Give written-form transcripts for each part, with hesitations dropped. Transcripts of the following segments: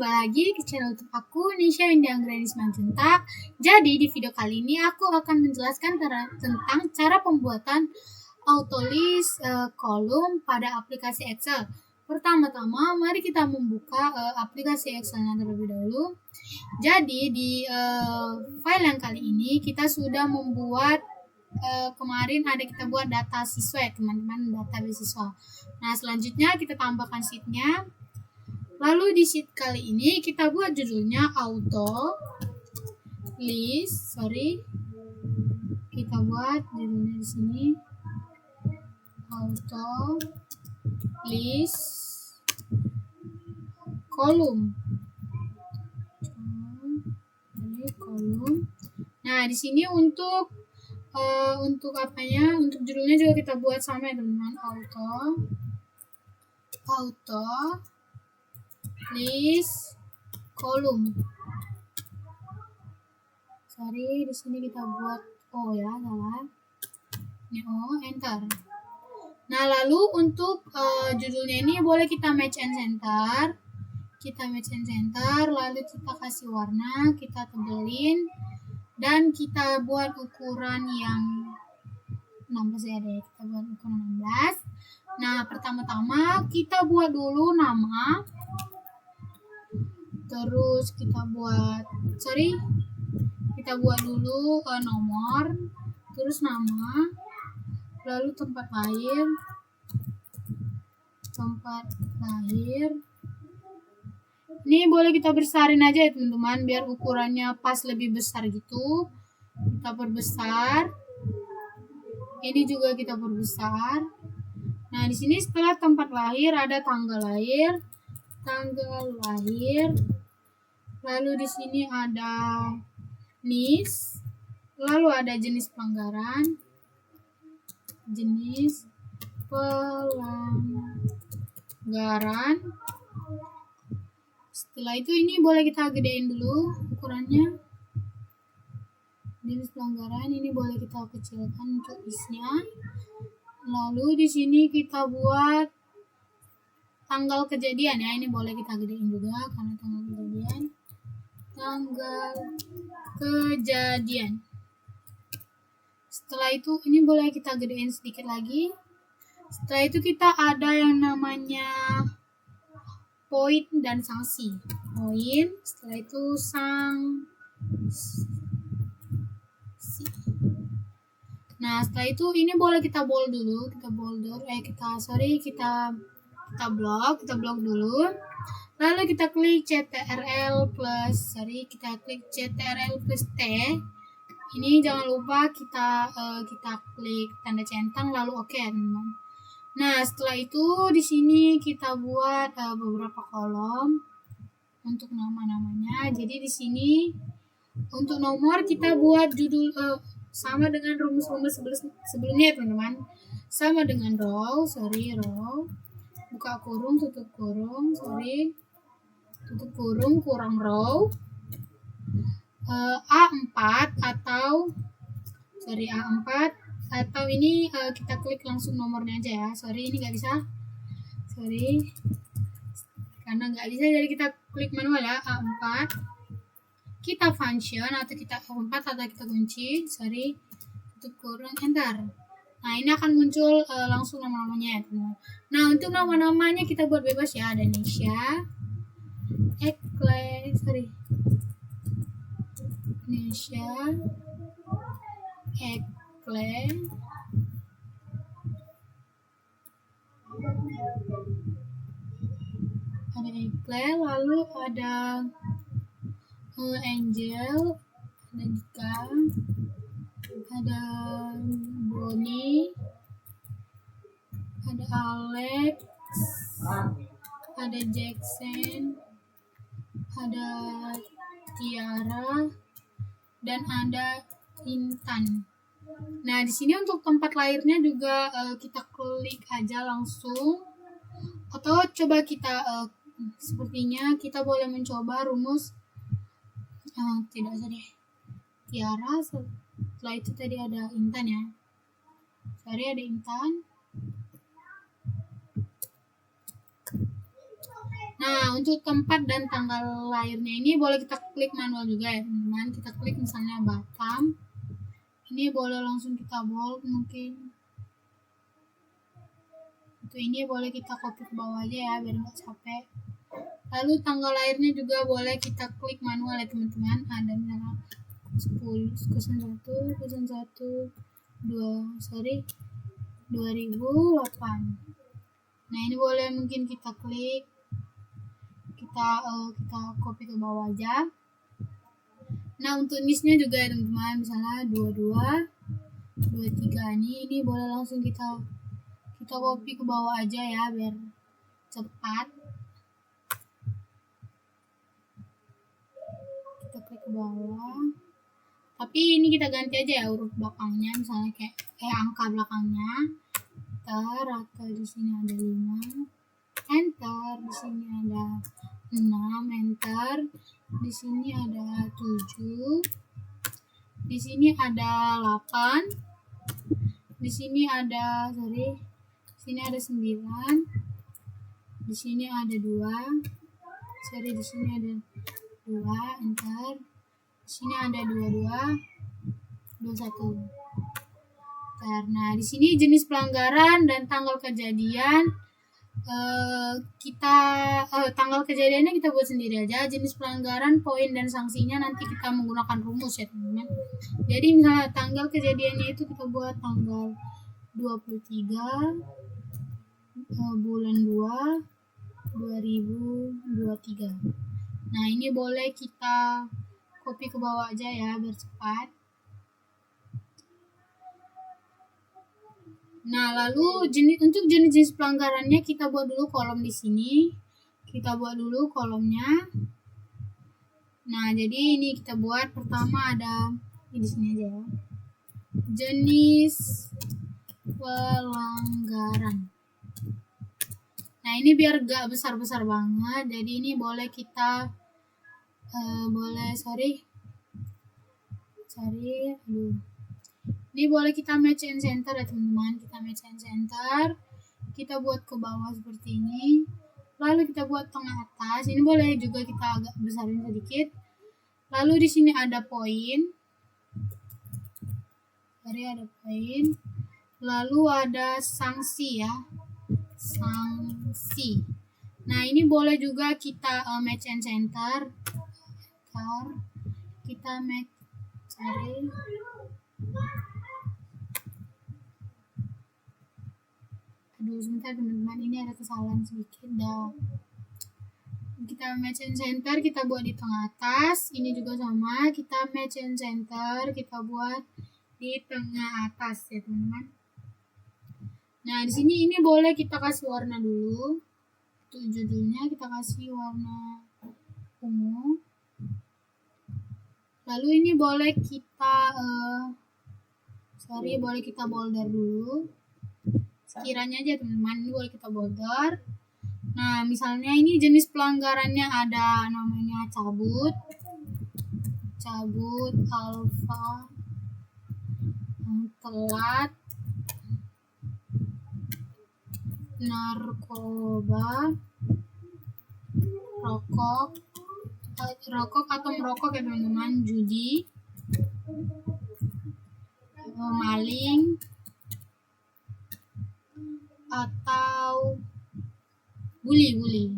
kembali lagi ke channel YouTube aku, Nisha Windy Anggreni Simanjuntak. Jadi di video kali ini aku akan menjelaskan tentang cara pembuatan autolist kolom pada aplikasi Excel. Pertama-tama mari kita membuka aplikasi Excelnya terlebih dahulu. Jadi di file yang kali ini kita sudah membuat kemarin kita buat data siswa ya teman-teman, data siswa. Nah selanjutnya kita tambahkan sheetnya. Lalu di sheet kali ini kita buat judulnya auto list, kita buat judulnya di sini auto list kolom. Nah di sini untuk apanya? Untuk judulnya juga kita buat sama ya teman-teman, auto list kolom. Di sini kita buat salah. Ini enter. Nah, lalu untuk judulnya ini boleh kita match and center. Lalu kita kasih warna, kita tebelin dan kita buat ukuran yang 16 ya deh. Kita buat ukuran 16. Nah, pertama-tama kita buat dulu nama. Terus kita buat dulu nomor, terus nama, lalu tempat lahir. Ini boleh kita besarin aja ya teman-teman, biar ukurannya pas lebih besar gitu. Kita perbesar. Ini juga kita perbesar. Nah, di sini setelah tempat lahir ada tanggal lahir. Lalu di sini ada NIS, lalu ada jenis pelanggaran. Setelah itu ini boleh kita gedein dulu ukurannya. Jenis pelanggaran ini boleh kita kecilkan untuk isnya. Lalu di sini kita buat tanggal kejadian ya, ini boleh kita gedein juga karena tanggal kejadian. Setelah itu ini boleh kita gedein sedikit lagi. Setelah itu kita ada yang namanya poin dan sanksi. Setelah itu sanksi. Nah, setelah itu ini boleh kita bold dulu, kita blok dulu. Lalu kita klik CTRL plus T. Ini jangan lupa kita klik tanda centang lalu oke ya teman-teman. Nah, setelah itu di sini kita buat beberapa kolom untuk nama-namanya. Jadi di sini untuk nomor kita buat judul sama dengan rumus-rumus sebelumnya ya teman-teman. Sama dengan row, buka kurung, tutup kurung, kurang row. A4 atau ini kita klik langsung nomornya aja ya. Ini nggak bisa. Karena nggak bisa jadi kita klik manual ya, A4. Kita function atau kita A4 atau kita kunci, tutup kurung, enter. Nah, ini akan muncul langsung nama-namanya ya teman-teman. Nah, untuk nama-namanya kita buat bebas ya, ada Nisha, lalu ada Angel, ada Dika, ada Bonnie, ada Alex, ada Jackson, ada Tiara, dan ada Intan. Nah, di sini untuk tempat lahirnya juga kita klik aja langsung. Atau coba kita sepertinya kita boleh mencoba rumus tidak usah deh. Tiara, setelah itu tadi ada Intan ya. Ada Intan. Nah, untuk tempat dan tanggal lahirnya ini boleh kita klik manual juga ya teman-teman. Kita klik misalnya Batam. Ini boleh langsung kita bold mungkin. Untuk ini boleh kita copy ke bawah aja ya biar nggak capek. Lalu tanggal lahirnya juga boleh kita klik manual ya teman-teman. Ada misalnya 2008. Nah, ini boleh mungkin kita klik, kita copy ke bawah aja. Nah, untuk niche-nya juga ya teman-teman, misalnya 22, 23 ini boleh langsung kita copy ke bawah aja ya biar cepat. Kita klik ke bawah. Tapi ini kita ganti aja ya huruf belakangnya, misalnya kayak angka belakangnya. Enter, atau di sini ada 5. Enter, di sini ada 6, enter. Di sini ada 7. Di sini ada 8. Di sini ada di sini ada 9. Di sini ada 2. Di sini ada 2, enter. Di sini ada 22, 21. Karena di sini jenis pelanggaran dan tanggal kejadian tanggal kejadiannya kita buat sendiri aja. Jenis pelanggaran, poin dan sanksinya nanti kita menggunakan rumus ya teman-teman. Jadi misalnya tanggal kejadiannya itu kita buat tanggal 23 bulan 2 2023. Nah, ini boleh kita copy ke bawah aja ya biar cepat. Nah, lalu untuk jenis pelanggarannya kita buat dulu kolom di sini. Kita buat dulu kolomnya. Nah, jadi ini kita buat pertama ada di sini aja ya. Jenis pelanggaran. Nah, ini biar gak besar-besar banget. Jadi ini boleh kita ini boleh kita match and center ya teman-teman. Kita match and center. Kita buat ke bawah seperti ini. Lalu kita buat tengah atas. Ini boleh juga kita agak besarin sedikit. Lalu di sini ada poin. Ada poin. Lalu ada sanksi ya. Sanksi. Nah, ini boleh juga kita match and center. Kita match sebentar teman-teman, ini ada kesalahan sedikit dah. Kita match and center, kita buat di tengah atas. Ini juga sama, kita match and center, kita buat di tengah atas ya teman-teman. Nah, di sini ini boleh kita kasih warna dulu. Untuk judulnya kita kasih warna ungu. Lalu ini boleh kita boleh kita bolder dulu. Sekiranya aja teman-teman, ini boleh kita bolder. Nah, misalnya ini jenis pelanggarannya ada namanya cabut alfa, telat, narkoba, rokok atau merokok ya teman-teman, judi, maling, atau bully.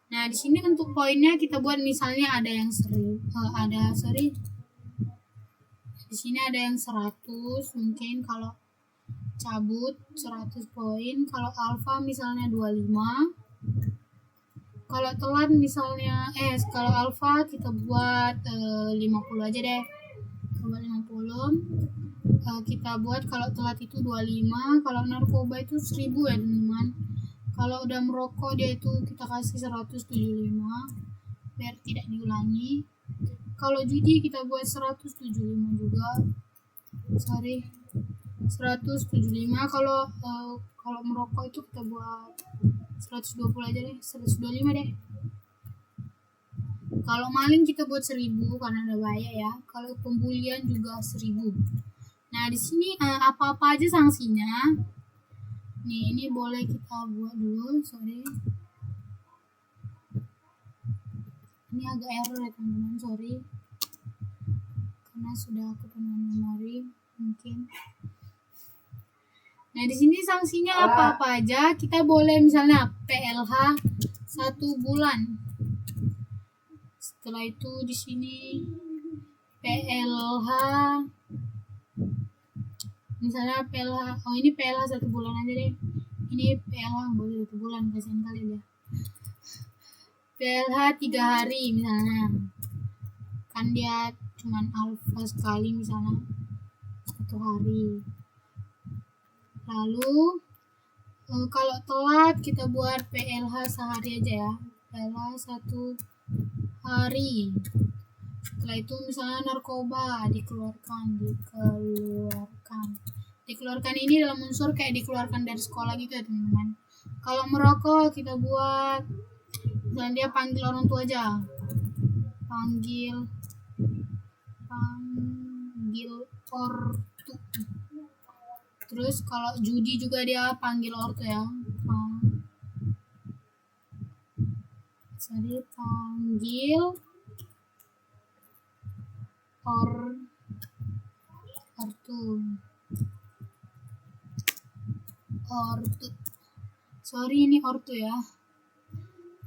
Nah, di sini untuk poinnya kita buat misalnya ada yang di sini ada yang 100 mungkin. Kalau cabut 100 poin, kalau alfa misalnya 25. Kalau telat misalnya kalau alfa kita buat 50 aja deh. Coba 50. Kita buat kalau telat itu 25, kalau narkoba itu 1000 ya teman-teman. Kalau udah merokok dia itu kita kasih 175 biar tidak diulangi. Kalau judi kita buat 175 juga. 175. Kalau merokok itu kita buat 120 aja deh, 125 deh. Kalau maling kita buat 1000 karena ada bahaya ya. Kalau pembulian juga 1000. Nah, di sini apa-apa aja sanksinya. Nih, ini boleh kita buat dulu, sorry. Ini agak error ya teman-teman, sorry. Karena sudah aku penuh memori, mungkin. Nah, di sini sanksinya apa-apa aja. Kita boleh misalnya PLH 1 bulan. Setelah itu di sini PLH, misalnya PLH, oh ini PLH 1 bulan aja deh. Ini PLH boleh 1 bulan, kasihan kali dia. PLH 3 hari misalnya. Kan dia cuman alfa sekali misalnya 1 hari. Lalu kalau telat kita buat PLH sehari aja ya. PLH 1 hari. Setelah itu misalnya narkoba dikeluarkan. Dikeluarkan ini dalam unsur kayak dikeluarkan dari sekolah gitu ya teman-teman. Kalau merokok kita buat, misalnya dia panggil orang tua aja. Panggil ortu. Terus kalau judi juga dia panggil ortu ya. Jadi panggil ortu. Sorry ini ortu ya.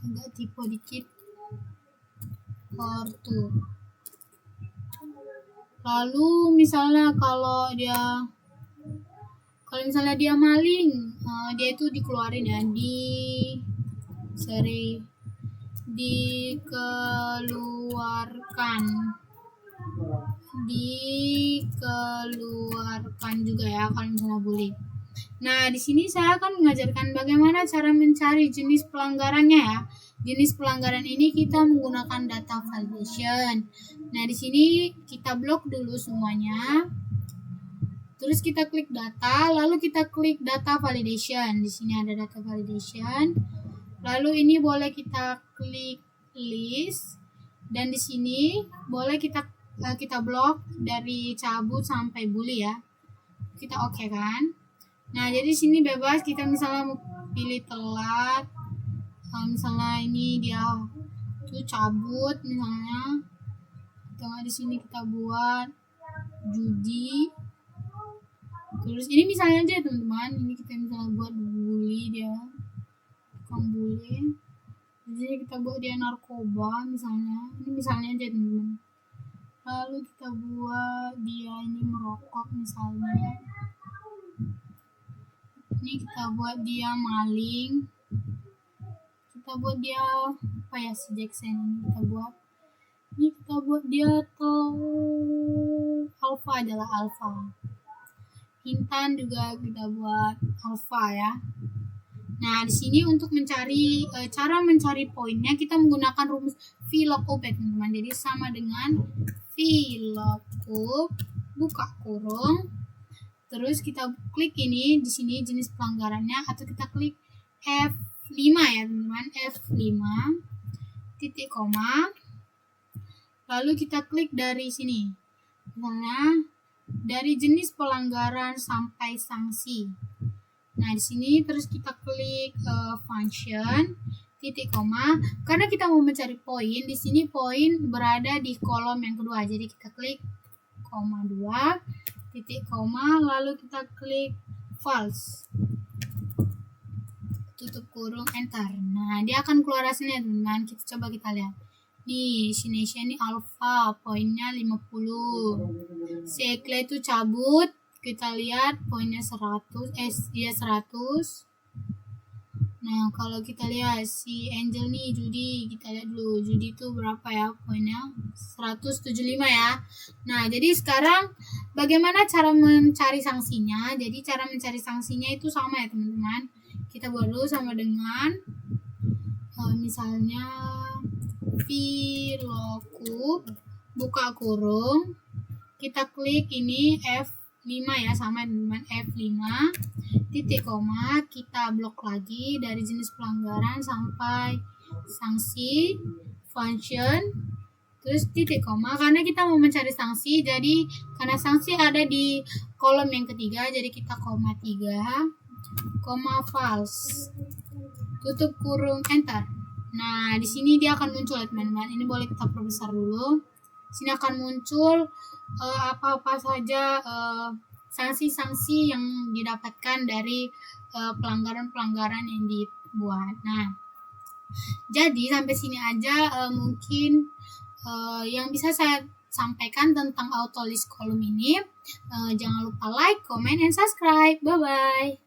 Agak tipe dikit. Ortu. Lalu misalnya kalau misalnya dia maling, dia itu dikeluarin ya, dikeluarkan juga ya kalau misalnya bully. Nah, di sini saya akan mengajarkan bagaimana cara mencari jenis pelanggarannya ya. Jenis pelanggaran ini kita menggunakan data validation. Nah, di sini kita blok dulu semuanya. Terus kita klik data, lalu kita klik data validation. Di sini ada data validation. Lalu ini boleh kita klik list, dan di sini boleh kita blok dari cabut sampai bully ya. Kita oke kan? Nah, jadi di sini bebas, kita misalnya mau pilih telat. Misalnya ini dia tuh cabut misalnya. Atau di sini kita buat judi. Terus ini misalnya aja teman-teman, ini kita misalnya buat bully dia, tukang bully. Jadi kita buat dia narkoba misalnya, ini misalnya aja teman-teman. Lalu kita buat dia ini merokok misalnya. Ini kita buat dia maling. Kita buat dia apa ya, si Jackson ini kita buat dia alpha adalah alpha. Intan juga kita buat alpha ya. Nah, di sini untuk mencari cara mencari poinnya kita menggunakan rumus VLOOKUP ya teman-teman. Jadi sama dengan VLOOKUP buka kurung. Terus kita klik ini di sini jenis pelanggarannya, atau kita klik F5 ya teman-teman, F5 titik koma. Lalu kita klik dari sini. Misalnya dari jenis pelanggaran sampai sanksi. Nah, di sini terus kita klik function titik koma, karena kita mau mencari poin. Di sini poin berada di kolom yang kedua. Jadi kita klik koma 2 titik koma, lalu kita klik false. Tutup kurung, enter. Nah, dia akan keluar hasilnya teman-teman. Kita lihat. Nih, Sinesia ini alpha, poinnya 50. Si Ekle itu cabut, kita lihat poinnya 100. Dia 100. Nah, kalau kita lihat si Angel nih judi, kita lihat dulu judi itu berapa ya poinnya? 175 ya. Nah, jadi sekarang bagaimana cara mencari sanksinya? Jadi cara mencari sanksinya itu sama ya teman-teman. Kita buat dulu sama dengan misalnya VLOOKUP buka kurung, kita klik ini F5 ya, sama dengan F5 titik koma, kita blok lagi dari jenis pelanggaran sampai sanksi, function, terus titik koma, karena kita mau mencari sanksi. Jadi karena sanksi ada di kolom yang ketiga, jadi kita koma 3, koma false, tutup kurung, enter. Nah, di sini dia akan muncul ya teman-teman. Ini boleh kita perbesar dulu. Sini akan muncul apa-apa saja sanksi-sanksi yang didapatkan dari pelanggaran-pelanggaran yang dibuat. Nah, jadi sampai sini aja mungkin yang bisa saya sampaikan tentang autolist kolom ini. Jangan lupa like, comment, and subscribe. Bye-bye.